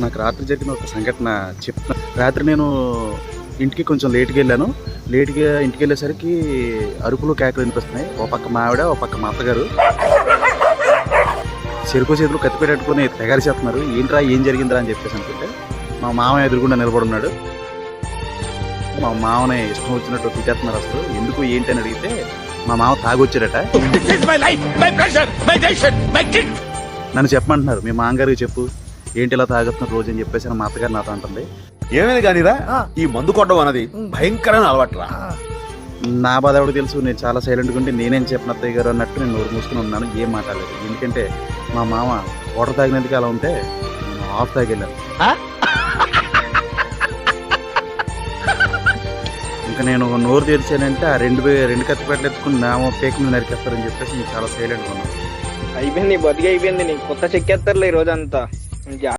నాకు రాత్రి జరిగిన ఒక సంఘటన చెప్తున్నా. రాత్రి నేను ఇంటికి కొంచెం లేట్గా వెళ్ళాను. లేట్గా ఇంటికి వెళ్ళేసరికి అరుపులు కేకలు వినిపిస్తున్నాయి. ఓ పక్క మా ఆవిడ, ఓ పక్క మా అత్తగారు చెరుకు చేతులు కత్తి పెట్టుకుని తెగారి చేస్తున్నారు. ఏంట్రా ఏం జరిగిందిరా అని చెప్పేసి అనుకుంటే మా మామ ఎదురుగుండా నిలబడున్నాడు. మా మామని ఇష్టం వచ్చినట్టు తిట్టేస్తున్నారు. అసలు ఎందుకు ఏంటి అని అడిగితే మా మామ తాగొచ్చాడట. నన్ను చెప్పమంటున్నారు, మీ మామగారికి చెప్పు ఏంటి ఇలా తాగుతున్నారు రోజు అని చెప్పేసి మా అత్తగారు నాతో అంటుంది. ఏమైంది కానీరా ఈ మందు కొట్టడం అన్నది భయంకరమైన అలవాటురా. నా బాధ ఎవరికి తెలుసు, నేను చాలా సైలెంట్గా ఉంటే నేనేం చెప్పిన అత్తయ్య గారు అన్నట్టు నేను నోరు మూసుకుని ఉన్నాను, ఏం మాట్లాడలేదు. ఎందుకంటే మా మామ వాటర్ తాగినందుకు అలా ఉంటే నేను ఆఫ్ తాగెళ్ళాను. ఇంకా నేను నోరు తెరిచానంటే ఆ రెండు కత్తిపెట్టలు ఎత్తుకుని నా పేకని నరికేస్తారని చెప్పేసి నేను చాలా సైలెంట్గా ఉన్నాను. అయిపోయింది, బతికి అయిపోయింది. నీకు కొత్త చెక్కేస్తారులే ఈ రోజంతా.